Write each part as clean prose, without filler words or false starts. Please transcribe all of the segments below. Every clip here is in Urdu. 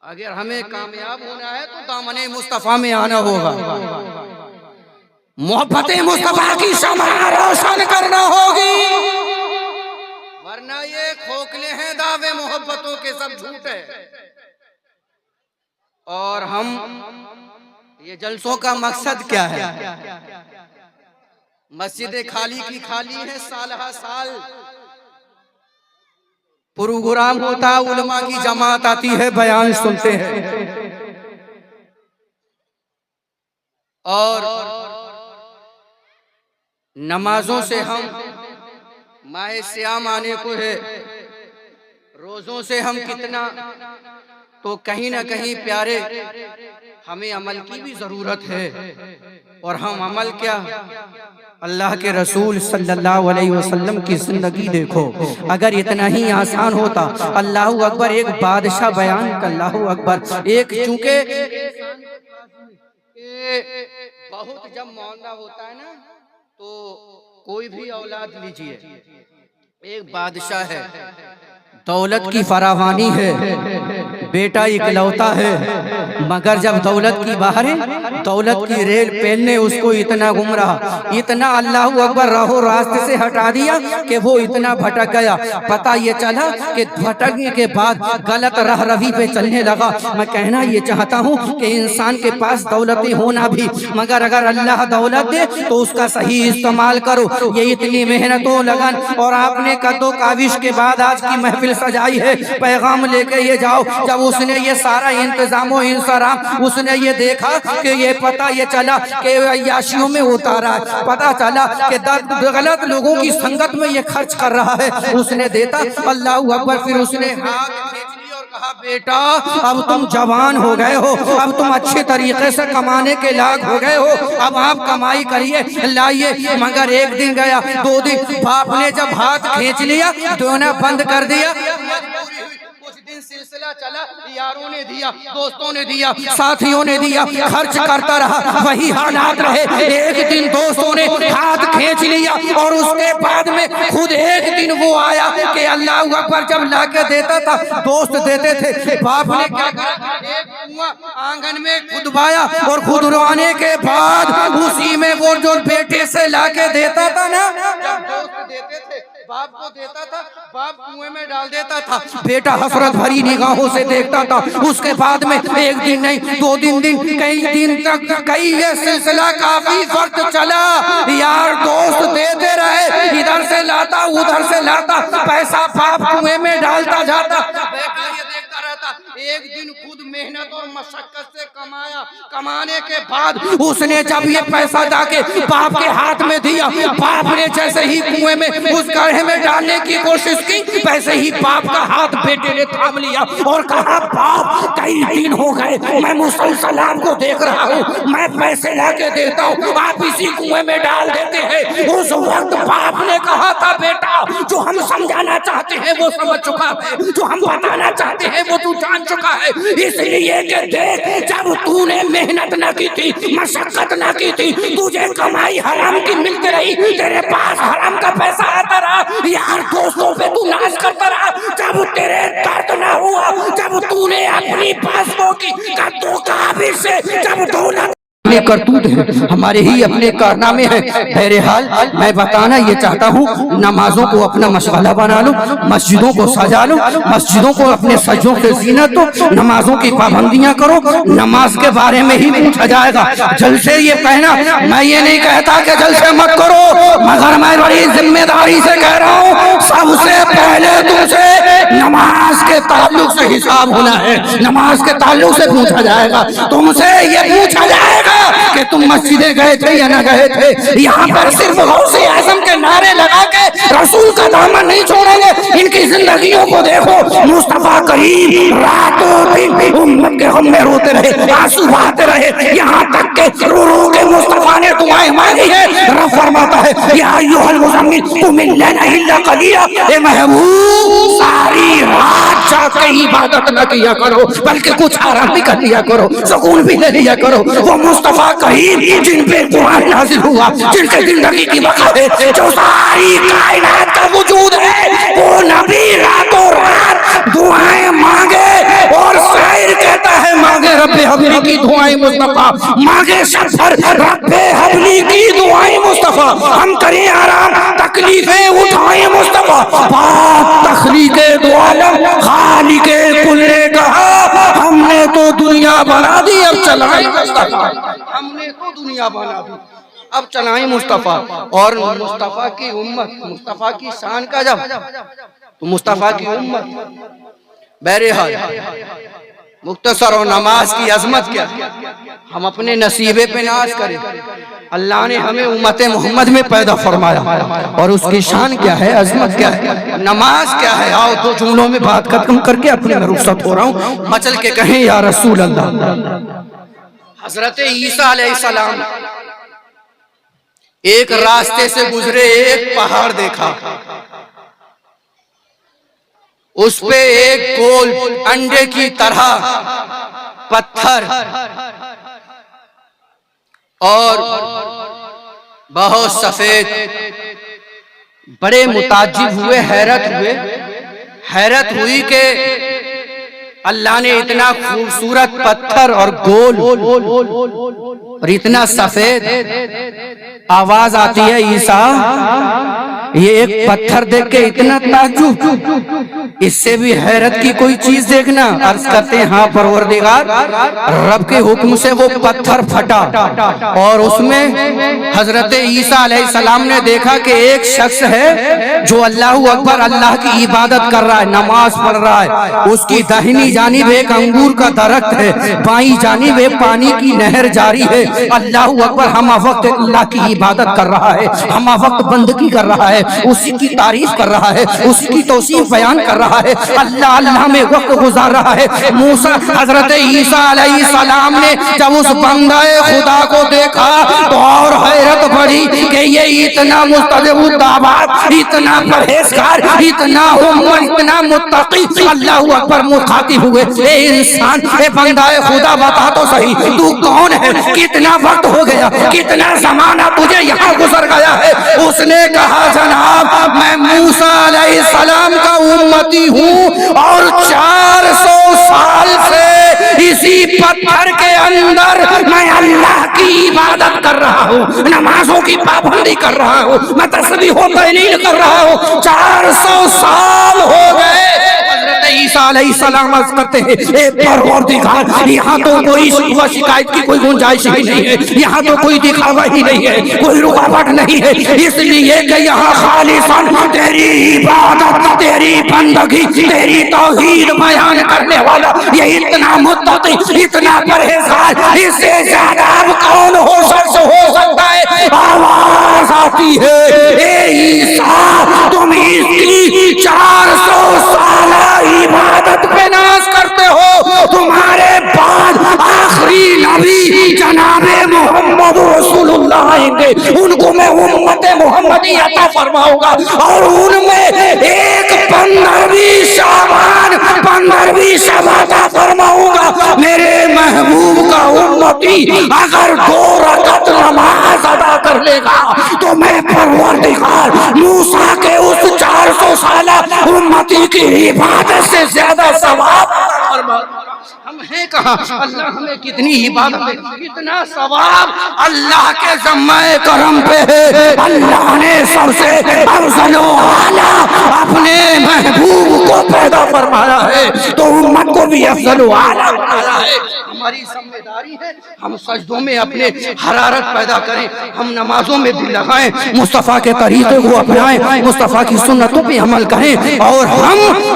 اگر ہمیں کامیاب ہونا ہے تو دامن مصطفیٰ میں آنا ہوگا، محبت مصطفیٰ کی شمع روشن کرنا ہوگی، ورنہ یہ کھوکھلے ہیں دعوے محبتوں کے سب جھوٹ ہے۔ اور ہم یہ جلسوں کا مقصد کیا ہے؟ مسجد خالی کی خالی ہے، سالہ سال پروگرام ہوتا، علماء کی جماعت آتی ہے، بیان سنتے ہیں، اور نمازوں سے ہم ماہ سیام آنے کو ہے، روزوں سے ہم کتنا، تو کہیں نہ کہیں پیارے ہمیں عمل کی بھی ضرورت ہے۔ اور ہم عمل کیا؟ اللہ کے رسول صلی اللہ علیہ وسلم کی زندگی دیکھو، اگر اتنا ہی آسان ہوتا، اللہ اکبر، ایک بادشاہ بیان کا، اللہ اکبر، ایک چونکہ بہت جب معاملہ ہوتا ہے نا تو کوئی بھی اولاد لیجئے، ایک بادشاہ ہے، دولت کی فراوانی ہے، بیٹا اکلوتا ہے، مگر جب دولت کی باہر دولت کی ریل پہل نے اس کو اتنا گمراہ، اتنا اللہ اکبر راہ و راستے سے ہٹا دیا کہ وہ اتنا بھٹک گیا۔ پتہ یہ چلا کہ بھٹکنے کے بعد غلط راہ روی پہ چلنے لگا۔ میں کہنا یہ چاہتا ہوں کہ انسان کے پاس دولتیں ہونا بھی، مگر اگر اللہ دولت دے تو اس کا صحیح استعمال کرو۔ یہ اتنی محنت و لگن، اور آپ نے قد و کاوش کے بعد آج کی محفل سجائی ہے، پیغام لے کے یہ جاؤ۔ جب اس نے یہ سارا انتظام و انصرام اس نے یہ دیکھا کہ یہ پتہ یہ چلا کہ عیاشیوں میں اتارا ہے، پتہ چلا کہ غلط لوگوں کی سنگت میں یہ خرچ کر رہا ہے، اس نے دیتا، اللہ اکبر، پھر اس نے ہاتھ کھینچ لی اور کہا بیٹا اب تم جوان ہو گئے ہو، اب تم اچھے طریقے سے کمانے کے لائق ہو گئے ہو، اب آپ کمائی کریے لائیے۔ مگر ایک دن گیا، دو دن، باپ نے جب ہاتھ کھینچ لیا دونا بند کر دیا، سلسلہ چلا، یاروں نے دیا، دوستوں نے دیا، ساتھیوں نے دیا، خرچ کرتا رہا، وہی حالات رہے۔ ایک دن دوستوں نے ہاتھ کھینچ لیا، اور اس کے بعد میں خود ایک دن وہ آیا کہ اللہ اکبر، جب لا کے دیتا تھا دوست دیتے تھے، باپ نے کیا کرا، ایک کنواں آنگن میں کھدوایا، اور کھدوانے کے بعد اسی میں وہ جو بیٹے سے لا کے دیتا تھا نا، جب دوست دیتے تھے باپ کو دیتا تھا، باپ کنویں میں ڈال دیتا تھا، بیٹا حسرت بھری نگاہوں سے دیکھتا تھا۔ اس کے بعد میں ایک دن نہیں، دو دن، کئی دن تک، کئی یہ سلسلہ کافی وقت چلا، یار دوست دیتے رہے، ادھر سے لاتا ادھر سے لاتا، پیسہ باپ کنویں میں ڈالتا جاتا، بیٹا یہ دیکھتا رہتا۔ ایک دن خود محنت اور مشقت سے کمایا، کمانے کے بعد اس نے جب یہ پیسہ جا کے باپ کے ہاتھ میں دیا، باپ نے جیسے ہی کنویں میں اس گڑھے میں ڈالنے کی کوشش کی، ویسے ہی باپ کا ہاتھ بیٹے نے تھام لیا اور کہا باپ کئی دن ہو گئے میں مسلسل آپ کو دیکھ رہا ہوں، میں پیسے لا کے دیتا ہوں، آپ اسی کنویں میں ڈال دیتے ہیں۔ اس وقت باپ نے کہا تھا بیٹا جو ہم سمجھانا چاہتے ہیں وہ سمجھ چکا ہے، جو ہم بتانا چاہتے ہیں وہ تو جان چکا ہے، اس لیے کہ دیکھ جب تو نے محنت نہ کی تھی، مشقت نہ کی تھی، تجھے کمائی حرام کی ملتی رہی، تیرے پاس حرام کا پیسہ آتا رہا، یار دوستوں پہ تو ناز کرتا رہا، جب تیرے درد نہ ہوا، جب تو نے اپنی پاسوں کی قدوں کابر سے جب دولت کرتوت ہے، ہمارے ہی اپنے کارنامے ہیں۔ بہرحال میں بتانا یہ چاہتا ہوں، نمازوں کو اپنا مشغلہ بنا لو، مسجدوں کو سجا لو، مسجدوں کو اپنے سجدوں سے زینت دو، نمازوں کی پابندیاں کرو، نماز کے بارے میں ہی پوچھا جائے گا۔ جلسے یہ کہنا، میں یہ نہیں کہتا کہ جلسے مت کرو، مگر میں بڑی ذمہ داری سے کہہ رہا ہوں سب سے پہلے تم سے نماز کے تعلق سے حساب ہونا ہے، نماز کے تعلق سے پوچھا جائے گا، تم سے یہ پوچھا جائے گا کہ تم مسجدیں گئے تھے یا نہ گئے تھے۔ یہاں پر صرف غوث اعظم کے نعرے لگا کے رسول کا دامن نہیں چھوڑیں گے، ان کی زندگیوں کو دیکھو، مصطفیٰ کریم راتوں دن امت کے غم میں روتے رہے، آنسو بہاتے رہے، یہاں تک کہ رو رو کے مصطفیٰ نے دعائیں مانگی ہے۔ رب فرماتا ہے یا ایھا المزمل قم اللیل الا قلیلا، اے محبوب ساری رات جا کے عبادت نہ کیا کرو بلکہ کچھ آرام بھی کر لیا کرو، سکون بھی لے لیا کرو۔ وہ مصطفیٰ کریم جن پہ قرآن نازل ہوا، جن کے زندگی کی وقت ہے، جو ساری کائنات کا وجود ہے، وہ نبی راتوں رات دعائیں مانگے اور شاعر کے رب حبلی کی دعائیں مصطفیٰ، مانگے سر پر رب حبلی کی دعائیں مصطفیٰ، ہم کریں آرام تکلیفیں اٹھائیں مصطفیٰ، پاک تخلیق دو عالم خالق کل نے کہا ہم نے تو دنیا بنا دی اب چلائیں مصطفیٰ، ہم نے تو دنیا بنا دی اب چلائیں مصطفیٰ۔ اور مصطفیٰ کی امت، مصطفیٰ کی شان کا جب تو مصطفیٰ کی امت، بہرحال مختصر اور نماز کی عظمت کیا، ہم اپنے نصیبے پہ ناز کریں۔ اللہ نے ہمیں امت محمد میں پیدا فرمایا اور اس کی شان کیا ہے، عظمت کیا ہے، نماز کیا ہے۔ آؤ دو جملوں میں بات ختم کر کے اپنے میں رخصت ہو رہا ہوں، مچل کے کہیں یا رسول اللہ۔ حضرت عیسیٰ علیہ السلام ایک راستے سے گزرے، ایک پہاڑ دیکھا، اس پہ ایک گول انڈے کی طرح پتھر اور بہت سفید، بڑے متعجب ہوئے، حیرت ہوئی کہ اللہ نے اتنا خوبصورت پتھر اور گول اور اتنا سفید، آواز آتی ہے عیسیٰ یہ ایک پتھر دیکھ کے اتنا تعجب، اس سے بھی حیرت کی کوئی چیز دیکھنا۔ عرض کرتے ہیں ہاں پروردگار، رب کے حکم سے وہ پتھر پھٹا اور اس میں حضرت عیسیٰ علیہ السلام نے دیکھا کہ ایک شخص ہے جو اللہ اکبر، اللہ کی عبادت کر رہا ہے، نماز پڑھ رہا ہے، اس کی داہنی جانب ایک انگور کا درخت ہے، بائیں جانب ایک پانی کی نہر جاری ہے، اللہ اکبر، ہم وقت اللہ کی عبادت کر رہا ہے، ہم وقت بندگی کر رہا ہے، اسی کی تعریف کر رہا ہے، اسی کی توصیف بیان کر رہا ہے، اللہ اللہ میں وقت گزار رہا ہے۔ موسیٰ حضرت عیسیٰ علیہ السلام نے جب اس بندہ خدا کو دیکھا تو اور حیرت بڑھی کہ یہ اتنا مستجاب الدعوات، اتنا پرہیزگار، اتنا اتنا متقی، اللہ اکبر، مخاطب ہوئے، اے انسان، اے بندہ خدا بتا تو صحیح تو کون ہے، کتنا وقت ہو گیا، کتنا زمانہ تجھے یہاں گزر گیا ہے۔ اس نے کہا جناب میں موسیٰ علیہ السلام کا امتی ہوں اور 400 سال سے اسی پتھر کے اندر میں اللہ کی عبادت کر رہا ہوں، نمازوں کی پابندی کر رہا ہوں، میں تسبیح و تہلیل کر رہا ہوں، 400 سال ہو گئے۔ حضرت عیسیٰ علیہ السلام عرض کرتے ہیں اے پروردگار، یہاں تو کوئی شکوہ شکایت کی کوئی گنجائش ہی نہیں ہے، یہاں تو کوئی دکھاوا ہی نہیں ہے، کوئی رکاوٹ نہیں ہے، اس لیے کہ یہاں خالصاً تیری عبادت، تیری بندگی، تیری توحید بیان کرنے والا یہ اتنا متقی، اتنا پرہیزگار، اس سے زیادہ اب کون ہو سکتا ہے۔ آواز آتی ہے اے عیسیٰ تم اس کی 400 سالہ عبادت پہ ناز کرتے ہو، تمہارے بعد آخری نبی جناب محمد رسول اللہ آئیں گے، ان کو میں امت محمدی عطا فرماؤں گا اور ان میں ایک 15ویں شعبان 15ویں شب عطا فرماؤں گا۔ میرے محبوب کا امتی اگر 2 رکعت نماز ادا کر لے گا تو میں پروردگار موسیٰ کے اس 400 سالہ امتی کی عبادت سے زیادہ ثواب فرماؤں گا۔ ہم ہیں کہاں، اللہ ہمیں کتنی عبادت ہے، کتنا ثواب اللہ کے ذمہ کرم پہ ہے۔ اللہ نے سب سے افضل و اعلیٰ اپنے محبوب کو پیدا فرمایا ہے تو امت کو بھی افضل و اعلیٰ بنایا ہے۔ ہماری ذمہ داری ہے ہم سجدوں میں اپنے حرارت پیدا کریں، ہم نمازوں میں دل لگائیں، مصطفیٰ کے طریقے کو اپنائیں، مصطفیٰ کی سنتوں پہ عمل کریں، اور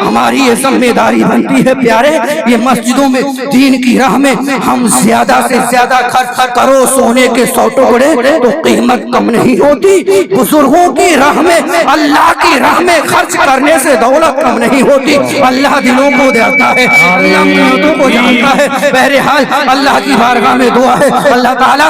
ہماری یہ ذمہ داری بنتی ہے پیارے، یہ مسجدوں میں دین کی راہ میں ہم زیادہ سے زیادہ خرچ کرو، سونے کے 100 ٹکڑے تو قیمت کم نہیں ہوتی، بزرگوں کی راہ میں، اللہ کی راہ میں خرچ کرنے سے دولت کم نہیں ہوتی۔ اللہ دلوں کو دیتا ہے، اللہ نیتوں کو جانتا ہے۔ بہرحال اللہ کی بارگاہ میں دعا ہے اللہ تعالیٰ